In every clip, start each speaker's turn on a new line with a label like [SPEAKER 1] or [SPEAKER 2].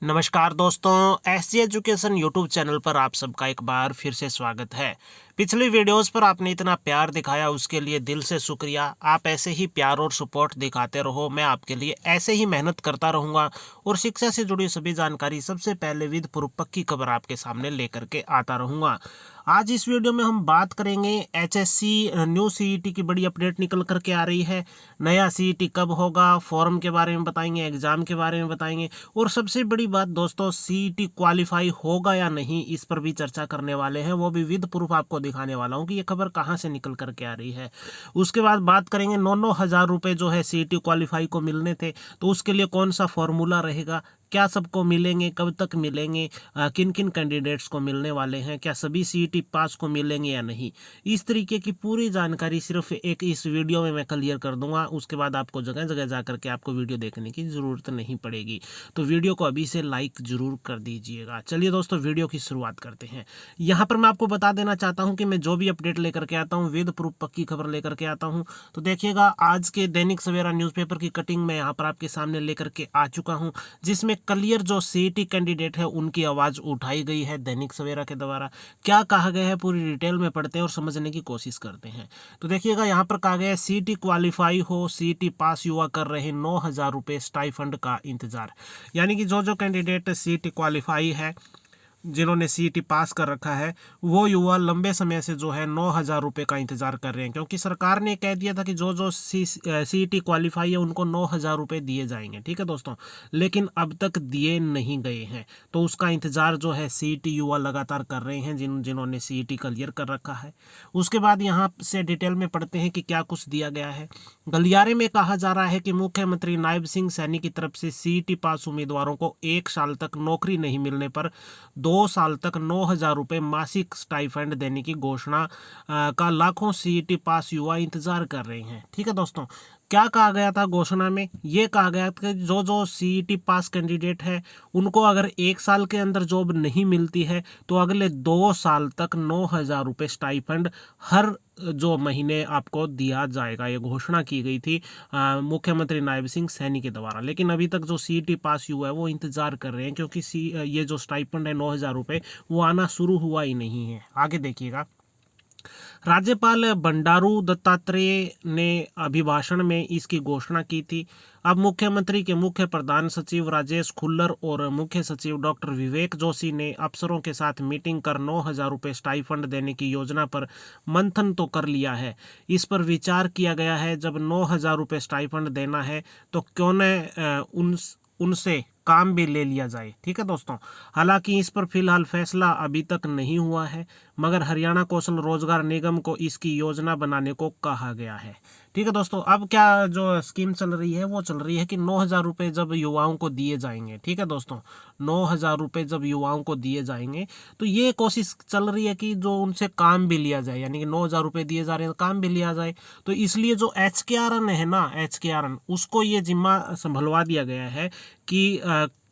[SPEAKER 1] नमस्कार दोस्तों, SG education YouTube channel पर आप सबका एक बार फिर से स्वागत है। पिछली वीडियोस पर आपने इतना प्यार दिखाया, उसके लिए दिल से शुक्रिया। आप ऐसे ही प्यार और सपोर्ट दिखाते रहो, मैं आपके लिए ऐसे ही मेहनत करता रहूँगा और शिक्षा से जुड़ी सभी जानकारी सबसे पहले विद प्रूफ पक्की खबर आपके सामने लेकर के आता रहूँगा। आज इस वीडियो में हम बात करेंगे एचएससी न्यू सीईटी की बड़ी अपडेट निकल करके आ रही है। नया सीईटी कब होगा, फॉर्म के बारे में बताएंगे, एग्जाम के बारे में बताएंगे और सबसे बड़ी बात दोस्तों, सीईटी क्वालिफाई होगा या नहीं, इस पर भी चर्चा करने वाले हैं। वो भी विद प्रूफ आपको दिखाने वाला हूँ कि ये खबर कहाँ से निकल करके आ रही है। उसके बाद बात करेंगे 9,000 रुपये जो है सीईटी क्वालिफाई को मिलने थे, तो उसके लिए कौन सा फॉर्मूला रहेगा, क्या सबको मिलेंगे, कब तक मिलेंगे, किन किन कैंडिडेट्स को मिलने वाले हैं, क्या सभी सीईटी पास को मिलेंगे या नहीं, इस तरीके की पूरी जानकारी सिर्फ एक इस वीडियो में मैं क्लियर कर दूंगा। उसके बाद आपको जगह जगह जा करके आपको वीडियो देखने की ज़रूरत नहीं पड़ेगी। तो वीडियो को अभी से लाइक ज़रूर कर दीजिएगा। चलिए दोस्तों, वीडियो की शुरुआत करते हैं। यहाँ पर मैं आपको बता देना चाहता हूँ कि मैं जो भी अपडेट लेकर के आता हूँ विद प्रूफ पक्की खबर लेकर के आता हूँ। तो देखिएगा, आज के दैनिक सवेरा न्यूज़पेपर की कटिंग मैं यहाँ पर आपके सामने लेकर के आ चुका हूँ, जिसमें क्लियर जो सीईटी कैंडिडेट है उनकी आवाज़ उठाई गई है दैनिक सवेरा के द्वारा। क्या कहा गया है पूरी डिटेल में पढ़ते हैं और समझने की कोशिश करते हैं। तो देखिएगा, यहाँ पर कहा गया है सीईटी क्वालिफाई हो, सीईटी पास युवा कर रहे 9,000 रुपये स्टाइफंड का इंतजार। यानी कि जो कैंडिडेट सीईटी क्वालिफाई है, जिन्होंने सीईटी पास कर रखा है, वो युवा लंबे समय से जो है 9,000 रुपये का इंतजार कर रहे हैं, क्योंकि सरकार ने कह दिया था कि जो सीईटी क्वालिफाई है उनको 9,000 रुपये दिए जाएंगे। ठीक है दोस्तों, लेकिन अब तक दिए नहीं गए हैं, तो उसका इंतजार जो है सीईटी युवा लगातार कर रहे हैं, जिन्होंने सीईटी क्लियर कर रखा है। उसके बाद यहाँ से डिटेल में पढ़ते हैं कि क्या कुछ दिया गया है। गलियारे में कहा जा रहा है कि मुख्यमंत्री नायब सिंह सैनी की तरफ से सीईटी पास उम्मीदवारों को 1 साल तक नौकरी नहीं मिलने पर 2 साल तक 9,000 रुपये मासिक स्टाइफंड देने की घोषणा का लाखों सीईटी पास युवा इंतजार कर रहे हैं। ठीक है दोस्तों, क्या कहा गया था घोषणा में? ये कहा गया था कि जो सीईटी पास कैंडिडेट है उनको अगर 1 साल के अंदर जॉब नहीं मिलती है तो अगले 2 साल तक 9,000 रुपये स्टाइफंड हर जो महीने आपको दिया जाएगा। ये घोषणा की गई थी मुख्यमंत्री नायब सिंह सैनी के द्वारा। लेकिन अभी तक जो सीईटी पास युवा है वो इंतजार कर रहे हैं, क्योंकि ये जो स्टाइफंड है 9,000 रुपये वो आना शुरू हुआ ही नहीं है। आगे देखिएगा, राज्यपाल बंडारू दत्तात्रेय ने अभिभाषण में इसकी घोषणा की थी। अब मुख्यमंत्री के मुख्य प्रधान सचिव राजेश खुल्लर और मुख्य सचिव डॉक्टर विवेक जोशी ने अफसरों के साथ मीटिंग कर 9,000 रुपये स्टाइफंड देने की योजना पर मंथन तो कर लिया है। इस पर विचार किया गया है, जब 9,000 रुपये स्टाइफंड देना है तो क्यों न उनसे काम भी ले लिया जाए। ठीक है दोस्तों, हालांकि इस पर फिलहाल फैसला अभी तक नहीं हुआ है, मगर हरियाणा कौशल रोजगार निगम को इसकी योजना बनाने को कहा गया है। ठीक है दोस्तों, अब क्या जो स्कीम चल रही है वो चल रही है कि 9,000 रुपये जब युवाओं को दिए जाएंगे। ठीक है दोस्तों, 9,000 रुपये जब युवाओं को दिए जाएंगे तो ये कोशिश चल रही है कि जो उनसे काम भी लिया जाए, यानी कि 9,000 रुपये दिए जा रहे हैं, काम भी लिया जाए। तो इसलिए जो HKRN है ना, HKRN, उसको ये जिम्मा संभलवा दिया गया है कि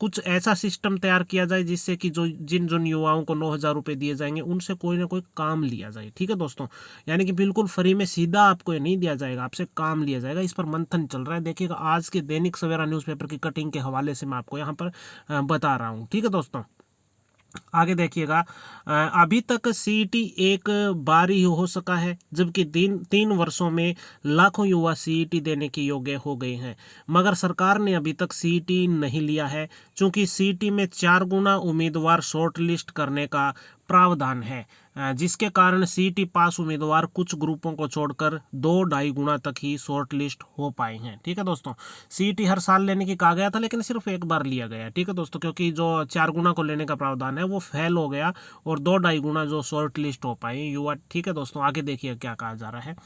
[SPEAKER 1] कुछ ऐसा सिस्टम तैयार किया जाए जिससे कि जो जिन जिन युवाओं को 9,000 रुपये दिए जाएंगे उनसे कोई ना कोई काम लिया जाए। ठीक है दोस्तों, यानी कि बिल्कुल फ्री में सीधा आपको ये नहीं दिया जाएगा, आपसे काम लिया जाएगा। इस पर मंथन चल रहा है। देखिएगा, आज के दैनिक सवेरा न्यूज़पेपर की कटिंग के हवाले से मैं आपको यहाँ पर बता रहा हूँ। ठीक है दोस्तों, आगे देखिएगा, अभी तक सीईटी एक बार ही हो सका है, जबकि तीन वर्षों में लाखों युवा सीईटी देने के योग्य हो गए हैं, मगर सरकार ने अभी तक सीईटी नहीं लिया है, क्योंकि सीईटी में 4 गुना उम्मीदवार शॉर्ट लिस्ट करने का प्रावधान है, जिसके कारण सीईटी पास उम्मीदवार कुछ ग्रुपों को छोड़कर 2-2.5 गुना तक ही शॉर्ट लिस्ट हो पाए हैं। ठीक है दोस्तों, सीईटी हर साल लेने की कहा गया था, लेकिन सिर्फ एक बार लिया गया। ठीक है दोस्तों, क्योंकि जो 4 गुना को लेने का प्रावधान है वो फेल हो गया और 2-2.5 गुना जो शॉर्ट लिस्ट हो पाए युवा। ठीक है दोस्तों, आगे देखिए क्या कहा जा रहा है।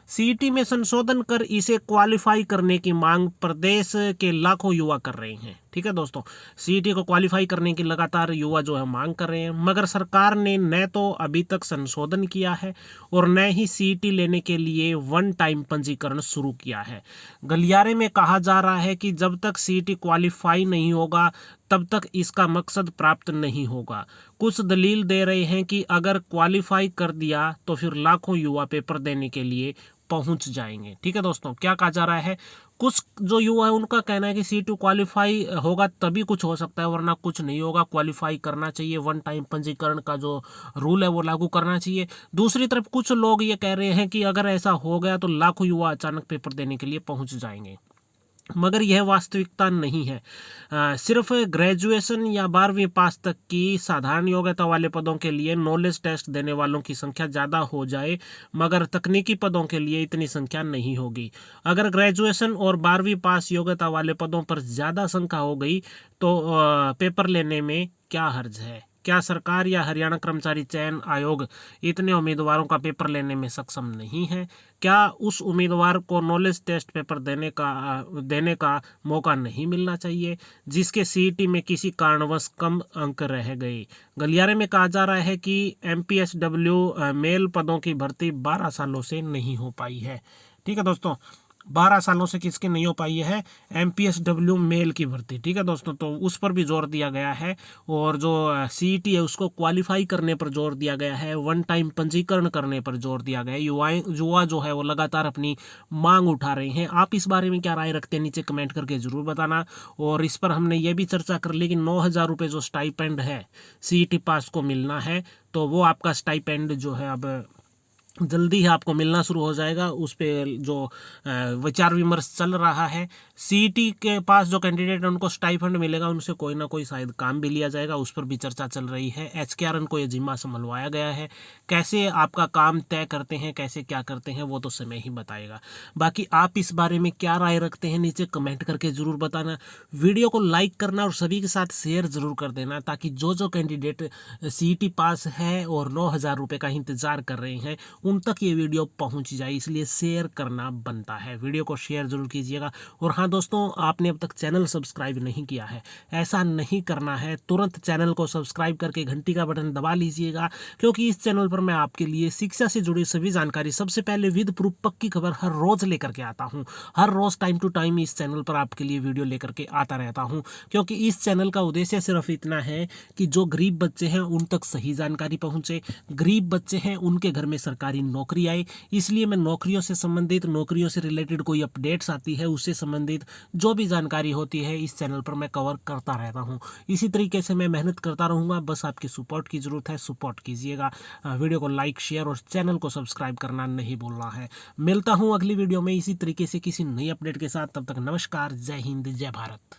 [SPEAKER 1] सीईटी में संशोधन कर इसे क्वालिफाई करने की मांग प्रदेश के लाखों युवा कर रहे हैं। ठीक है दोस्तों, सीईटी को क्वालिफाई करने की लगातार युवा जो है मांग कर रहे हैं, मगर सरकार ने न तो अभी तक संशोधन किया है और न ही सीईटी लेने के लिए वन टाइम पंजीकरण शुरू किया है। गलियारे में कहा जा रहा है कि जब तक सीईटी क्वालिफाई नहीं होगा तब तक इसका मकसद प्राप्त नहीं होगा। कुछ दलील दे रहे हैं कि अगर क्वालिफाई कर दिया तो फिर लाखों युवा पेपर देने के लिए पहुंच जाएंगे। ठीक है दोस्तों, क्या कहा जा रहा है? कुछ जो युवा है उनका कहना है कि C2 क्वालिफाई होगा तभी कुछ हो सकता है, वरना कुछ नहीं होगा। क्वालिफाई करना चाहिए, वन टाइम पंजीकरण का जो रूल है वो लागू करना चाहिए। दूसरी तरफ कुछ लोग ये कह रहे हैं कि अगर ऐसा हो गया तो लाखों युवा अचानक पेपर देने के लिए पहुंच जाएंगे, मगर यह वास्तविकता नहीं है। सिर्फ ग्रेजुएशन या 12वीं पास तक की साधारण योग्यता वाले पदों के लिए नॉलेज टेस्ट देने वालों की संख्या ज़्यादा हो जाए, मगर तकनीकी पदों के लिए इतनी संख्या नहीं होगी। अगर ग्रेजुएशन और 12वीं पास योग्यता वाले पदों पर ज़्यादा संख्या हो गई तो पेपर लेने में क्या हर्ज है? क्या सरकार या हरियाणा कर्मचारी चयन आयोग इतने उम्मीदवारों का पेपर लेने में सक्षम नहीं है? क्या उस उम्मीदवार को नॉलेज टेस्ट पेपर देने का मौका नहीं मिलना चाहिए जिसके CET में किसी कारणवश कम अंक रह गए? गलियारे में कहा जा रहा है कि MPSW मेल पदों की भर्ती 12 सालों से नहीं हो पाई है। ठीक है दोस्तों, 12 सालों से किसकी नहीं हो पाई है? MPSW मेल की भर्ती। ठीक है दोस्तों, तो उस पर भी जोर दिया गया है, और जो CET है उसको क्वालिफाई करने पर जोर दिया गया है, वन टाइम पंजीकरण करने पर जोर दिया गया है। युवा जो है वो लगातार अपनी मांग उठा रहे हैं। आप इस बारे में क्या राय रखते हैं नीचे कमेंट करके ज़रूर बताना। और इस पर हमने ये भी चर्चा कर ली कि 9,000 रुपये जो स्टाइपेंड है CET पास को मिलना है, तो वो आपका स्टाइपेंड जो है अब जल्दी ही आपको मिलना शुरू हो जाएगा। उस पर जो विचार विमर्श चल रहा है। CET के पास जो कैंडिडेट है उनको स्टाइफंड मिलेगा, उनसे कोई ना कोई शायद काम भी लिया जाएगा, उस पर भी चर्चा चल रही है। HKRN को ये जिम्मा संभलवाया गया है। कैसे आपका काम तय करते हैं, कैसे क्या करते हैं, वो तो समय ही बताएगा। बाकी आप इस बारे में क्या राय रखते हैं नीचे कमेंट करके ज़रूर बताना। वीडियो को लाइक करना और सभी के साथ शेयर ज़रूर कर देना, ताकि जो कैंडिडेट CET पास है और 9,000 रुपये का इंतज़ार कर रहे हैं उन तक ये वीडियो पहुंच जाए, इसलिए शेयर करना बनता है। वीडियो को शेयर जरूर कीजिएगा। और हाँ दोस्तों, आपने अब तक चैनल सब्सक्राइब नहीं किया है, ऐसा नहीं करना है। तुरंत चैनल को सब्सक्राइब करके घंटी का बटन दबा लीजिएगा, क्योंकि इस चैनल पर मैं आपके लिए शिक्षा से जुड़ी सभी जानकारी सबसे पहले विद प्रूफ पक्की खबर हर रोज लेकर के आता हूँ। हर रोज टाइम टू टाइम इस चैनल पर आपके लिए वीडियो लेकर के आता रहता हूँ, क्योंकि इस चैनल का उद्देश्य सिर्फ इतना है कि जो गरीब बच्चे हैं उन तक सही जानकारी पहुँचे। गरीब बच्चे हैं उनके घर में सरकारी नौकरी आए, इसलिए मैं नौकरियों से संबंधित, नौकरियों से रिलेटेड कोई अपडेट्स आती है उससे संबंधित जो भी जानकारी होती है इस चैनल पर मैं कवर करता रहता हूं। इसी तरीके से मैं मेहनत करता रहूंगा, बस आपकी सपोर्ट की ज़रूरत है, सपोर्ट कीजिएगा। वीडियो को लाइक, शेयर और चैनल को सब्सक्राइब करना नहीं भूलना है। मिलता हूँ अगली वीडियो में इसी तरीके से किसी नई अपडेट के साथ। तब तक नमस्कार, जय हिंद, जय भारत।